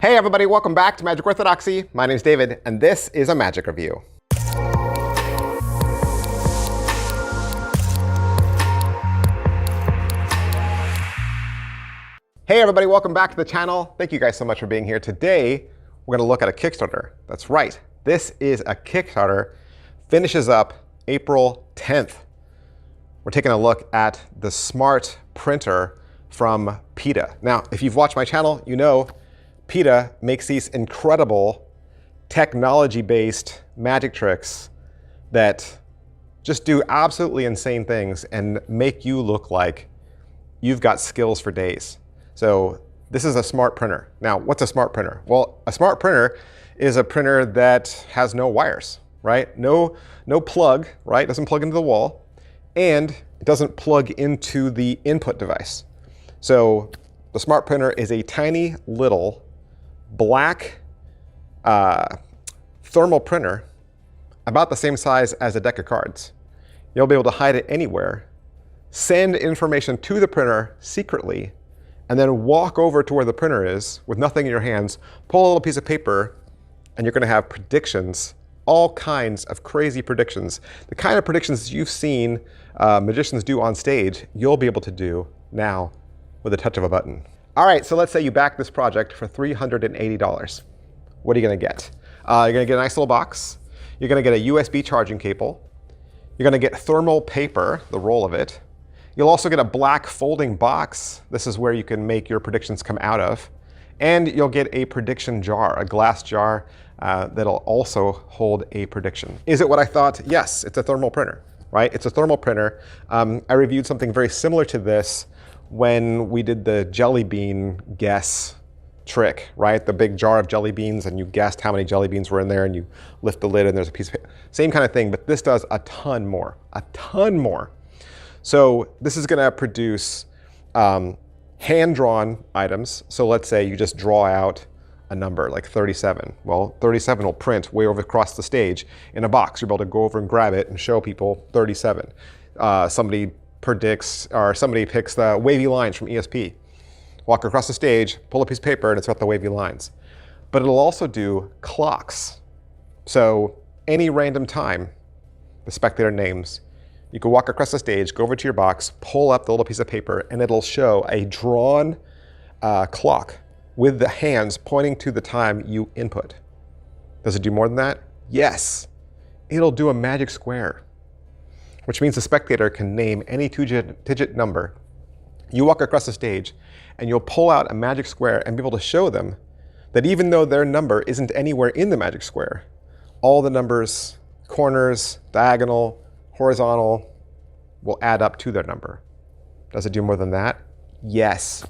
Hey everybody, welcome back to Magic Orthodoxy. My name's David, and this is a magic review. Hey everybody, welcome back to the channel. Thank you guys so much for being here. Today, we're gonna look at a Kickstarter. That's right, this is a Kickstarter. Finishes up April 10th. We're taking a look at the smart printer from Pitata. Now, if you've watched my channel, you know Pitata makes these incredible technology-based magic tricks that just do absolutely insane things and make you look like you've got skills for days. So this is a smart printer. Now, what's a smart printer? Well, a smart printer is a printer that has no wires, right? No plug, right? Doesn't plug into the wall, and it doesn't plug into the input device. So the smart printer is a tiny little black thermal printer, about the same size as a deck of cards. You'll be able to hide it anywhere, send information to the printer secretly, and then walk over to where the printer is with nothing in your hands, pull a little piece of paper, and you're gonna have predictions, all kinds of crazy predictions. The kind of predictions you've seen magicians do on stage, you'll be able to do now with a touch of a button. All right, so let's say you back this project for $380. What are you gonna get? You're gonna get a nice little box. You're gonna get a USB charging cable. You're gonna get thermal paper, the roll of it. You'll also get a black folding box. This is where you can make your predictions come out of. And you'll get a prediction jar, a glass jar that'll also hold a prediction. Is it what I thought? Yes, it's a thermal printer, right? It's a thermal printer. I reviewed something very similar to this when we did the jelly bean guess trick, right? The big jar of jelly beans, and you guessed how many jelly beans were in there, and you lift the lid and there's a piece of paper. Same kind of thing, but this does a ton more, a ton more. So this is gonna produce hand-drawn items. So let's say you just draw out a number like 37. Well, 37 will print way over across the stage in a box. You'll be able to go over and grab it and show people 37. Somebody predicts, or somebody picks the wavy lines from ESP. Walk across the stage, pull a piece of paper, and it's got the wavy lines. But it'll also do clocks. So any random time, the spectator names, you can walk across the stage, go over to your box, pull up the little piece of paper, and it'll show a drawn clock with the hands pointing to the time you input. Does it do more than that? Yes. It'll do a magic square, which means the spectator can name any two-digit number. You walk across the stage, and you'll pull out a magic square and be able to show them that even though their number isn't anywhere in the magic square, all the numbers, corners, diagonal, horizontal, will add up to their number. Does it do more than that? Yes.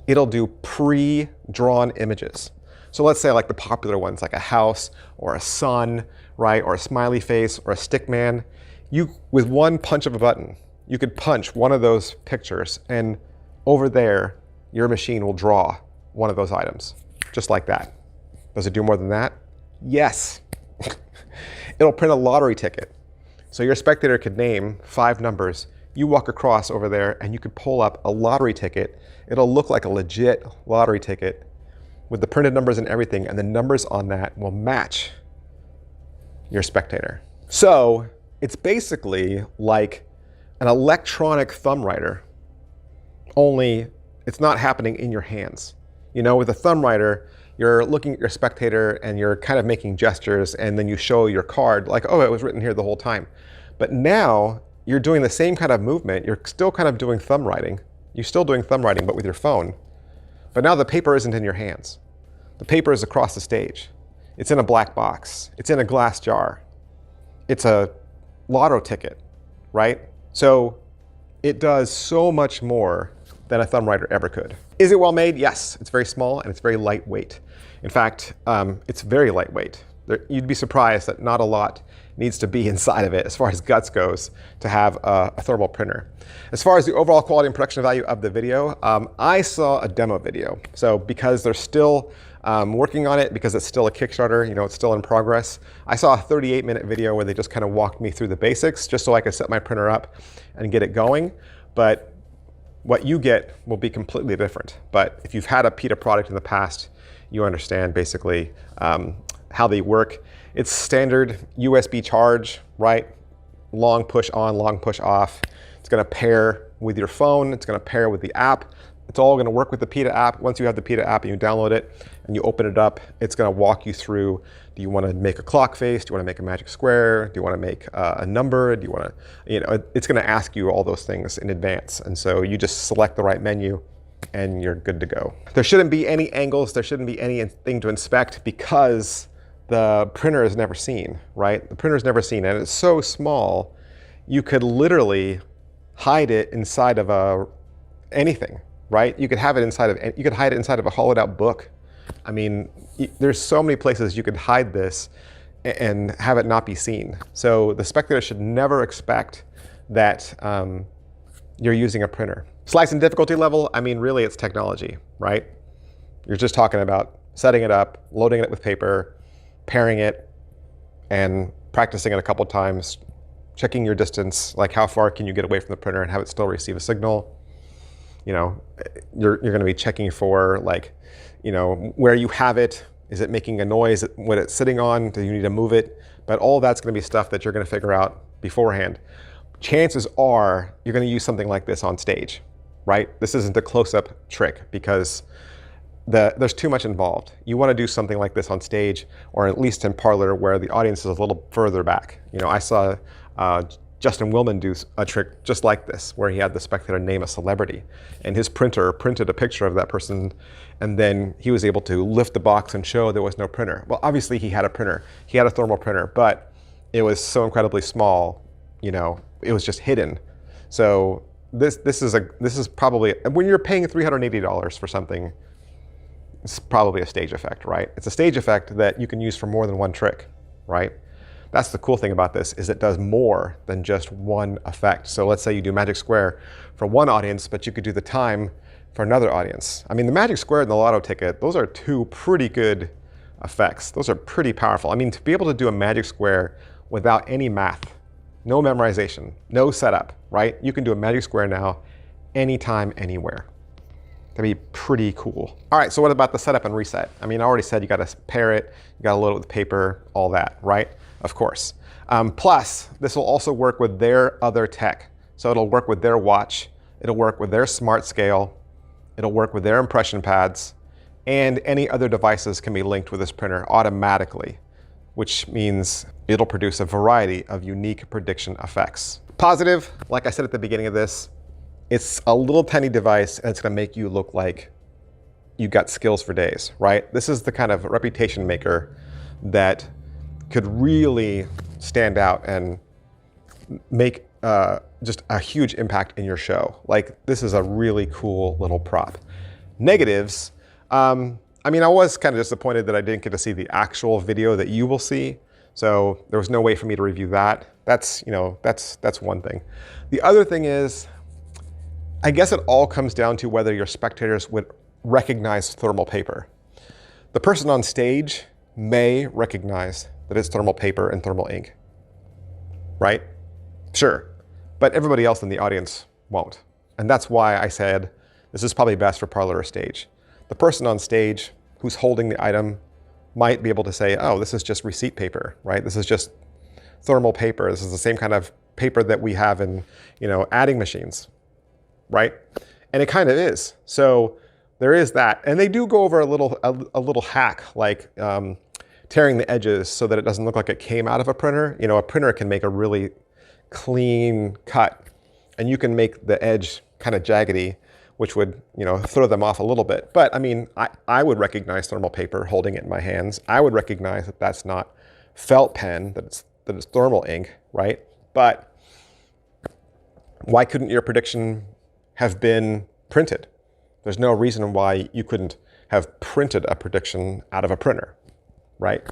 It'll do pre-drawn images. So let's say like the popular ones, like a house or a sun, right? Or a smiley face or a stick man. You, with one punch of a button, you could punch one of those pictures, and over there, your machine will draw one of those items, just like that. Does it do more than that? Yes. It'll print a lottery ticket. So your spectator could name 5 numbers. You walk across over there and you could pull up a lottery ticket. It'll look like a legit lottery ticket with the printed numbers and everything, and the numbers on that will match your spectator. So it's basically like an electronic thumb writer, only it's not happening in your hands. You know, with a thumb writer, you're looking at your spectator and you're kind of making gestures, and then you show your card like, oh, it was written here the whole time. But now you're doing the same kind of movement. You're still kind of doing thumb writing. You're still doing thumb writing, but with your phone. But now the paper isn't in your hands. The paper is across the stage. It's in a black box. It's in a glass jar. It's a lotto ticket, right? So it does so much more than a thumb writer ever could. Is it well made? Yes, it's very small and it's very lightweight. In fact, it's very lightweight. You'd be surprised that not a lot needs to be inside of it as far as guts goes to have a thermal printer. As far as the overall quality and production value of the video, I saw a demo video. So because they're still working on it, because it's still a Kickstarter, you know, it's still in progress, I saw a 38-minute video where they just kind of walked me through the basics just so I could set my printer up and get it going. But what you get will be completely different. But if you've had a PETA product in the past, you understand basically how they work. It's standard USB charge, right? Long push on, long push off. It's going to pair with your phone. It's going to pair with the app. It's all going to work with the PETA app. Once you have the PETA app and you download it and you open it up, it's going to walk you through, do you want to make a clock face? Do you want to make a magic square? Do you want to make a number? Do you want to, it's going to ask you all those things in advance. And so you just select the right menu and you're good to go. There shouldn't be any angles. There shouldn't be anything to inspect because the printer is never seen, right? The printer is never seen, and it's so small, you could literally hide it inside of anything, right? You could have it inside of, you could hide it inside of a hollowed out book. I mean, there's so many places you could hide this and have it not be seen. So the spectator should never expect that you're using a printer. Slice and difficulty level, I mean, really it's technology, right? You're just talking about setting it up, loading it with paper, pairing it, and practicing it a couple times, checking your distance, like how far can you get away from the printer and have it still receive a signal. You know, you're going to be checking for like, you know, where you have it. Is it making a noise when it's sitting on? Do you need to move it? But all that's going to be stuff that you're going to figure out beforehand. Chances are you're going to use something like this on stage, right? This isn't a close-up trick because there's too much involved. You want to do something like this on stage, or at least in Parlor where the audience is a little further back. You know, I saw Justin Willman do a trick just like this, where he had the spectator name a celebrity, and his printer printed a picture of that person, and then he was able to lift the box and show there was no printer. Well, obviously he had a printer. He had a thermal printer, but it was so incredibly small, you know, it was just hidden. So this is probably, when you're paying $380 for something, it's probably a stage effect, right? It's a stage effect that you can use for more than one trick, right? That's the cool thing about this, is it does more than just one effect. So let's say you do magic square for one audience, but you could do the time for another audience. I mean, the magic square and the lotto ticket, those are two pretty good effects. Those are pretty powerful. I mean, to be able to do a magic square without any math, no memorization, no setup, right? You can do a magic square now, anytime, anywhere. That'd be pretty cool. All right, so what about the setup and reset? I mean, I already said you gotta pair it, you gotta load it with paper, all that, right? Of course. Plus, this will also work with their other tech. So it'll work with their watch, it'll work with their smart scale, it'll work with their impression pads, and any other devices can be linked with this printer automatically, which means it'll produce a variety of unique prediction effects. Positive, like I said at the beginning of this, it's a little tiny device and it's gonna make you look like you got skills for days, right? This is the kind of reputation maker that could really stand out and make just a huge impact in your show. Like, this is a really cool little prop. Negatives, I mean, I was kind of disappointed that I didn't get to see the actual video that you will see. So there was no way for me to review that. That's, you know, that's one thing. The other thing is, I guess it all comes down to whether your spectators would recognize thermal paper. The person on stage may recognize that it's thermal paper and thermal ink, right? Sure, but everybody else in the audience won't. And that's why I said this is probably best for Parlor or stage. The person on stage who's holding the item might be able to say, oh, this is just receipt paper, right? This is just thermal paper. This is the same kind of paper that we have in, you know, adding machines, right? And it kind of is. So there is that. And they do go over a little hack, like tearing the edges so that it doesn't look like it came out of a printer. You know, a printer can make a really clean cut, and you can make the edge kind of jaggedy, which would, you know, throw them off a little bit. But I mean, I would recognize thermal paper holding it in my hands. I would recognize that that's not felt pen, that it's thermal ink, right? But why couldn't your prediction have been printed? There's no reason why you couldn't have printed a prediction out of a printer, right?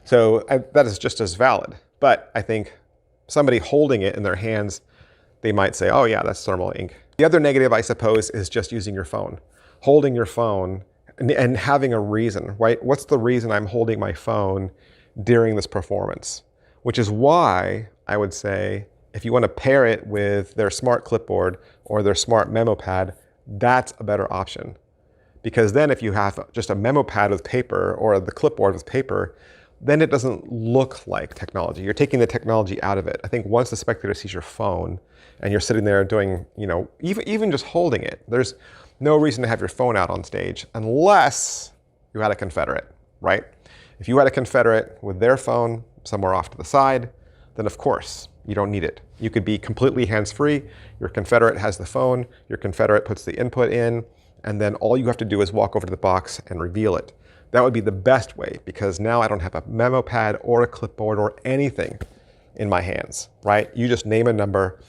So that is just as valid. But I think somebody holding it in their hands, they might say, oh yeah, that's thermal ink. The other negative, I suppose, is just using your phone. Holding your phone and having a reason, right? What's the reason I'm holding my phone during this performance? Which is why I would say if you want to pair it with their smart clipboard or their smart memo pad, that's a better option. Because then if you have just a memo pad with paper or the clipboard with paper, then it doesn't look like technology. You're taking the technology out of it. I think once the spectator sees your phone and you're sitting there doing, even just holding it, there's no reason to have your phone out on stage unless you had a Confederate, right? If you had a Confederate with their phone somewhere off to the side, then of course you don't need it. You could be completely hands-free. Your Confederate has the phone, your Confederate puts the input in, and then all you have to do is walk over to the box and reveal it. That would be the best way, because now I don't have a memo pad or a clipboard or anything in my hands, right? You just name a number,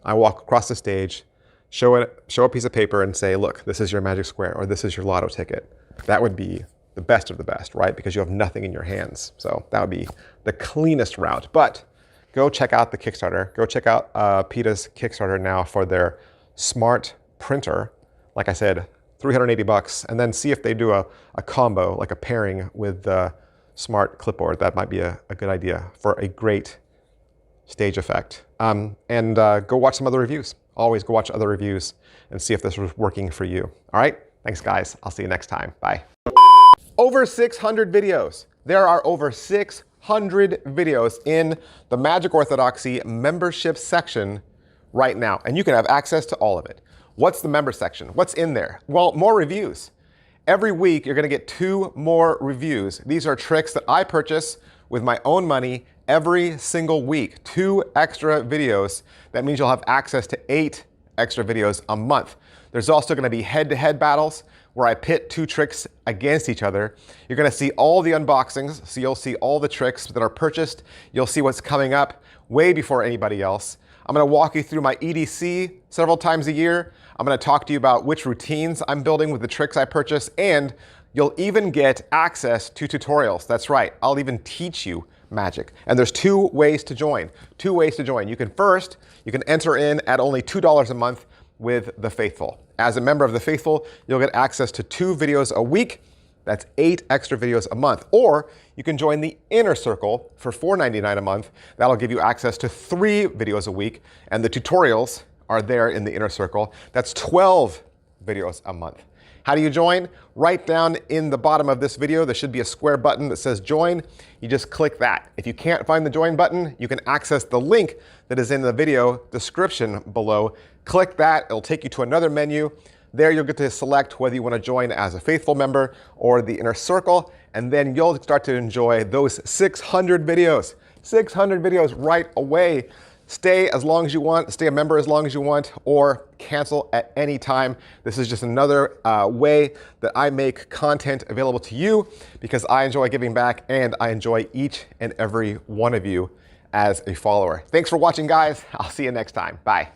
I walk across the stage, show a piece of paper and say, look, this is your magic square, or this is your lotto ticket. That would be the best of the best, right? Because you have nothing in your hands. So that would be the cleanest route. But go check out the Kickstarter. Go check out PETA's Kickstarter now for their smart printer. Like I said, $380, and then see if they do a combo, like a pairing with the smart clipboard. That might be a good idea for a great stage effect. And go watch some other reviews. Always go watch other reviews and see if this was working for you. All right, thanks guys. I'll see you next time. Bye. Over 600 videos. There are over 600 videos in the Magic Orthodoxy membership section right now, and you can have access to all of it. What's the member section? What's in there? Well, more reviews. Every week, you're gonna get 2 more reviews. These are tricks that I purchase with my own money every single week. 2 extra videos. That means you'll have access to 8 extra videos a month. There's also gonna be head-to-head battles where I pit 2 tricks against each other. You're gonna see all the unboxings, so you'll see all the tricks that are purchased. You'll see what's coming up way before anybody else. I'm gonna walk you through my EDC several times a year. I'm gonna talk to you about which routines I'm building with the tricks I purchase, and you'll even get access to tutorials. That's right, I'll even teach you magic. And there's 2 ways to join. 2 ways to join. You can enter in at only $2 a month with the Faithful. As a member of the Faithful, you'll get access to 2 videos a week. That's 8 extra videos a month. Or you can join the Inner Circle for $4.99 a month. That'll give you access to 3 videos a week, and the tutorials are there in the Inner Circle. That's 12 videos a month. How do you join? Right down in the bottom of this video, there should be a square button that says join. You just click that. If you can't find the join button, you can access the link that is in the video description below. Click that, it'll take you to another menu. There you'll get to select whether you want to join as a Faithful member or the Inner Circle, and then you'll start to enjoy those 600 videos. 600 videos right away. Stay as long as you want, stay a member as long as you want, or cancel at any time. This is just another way that I make content available to you, because I enjoy giving back and I enjoy each and every one of you as a follower. Thanks for watching, guys. I'll see you next time. Bye.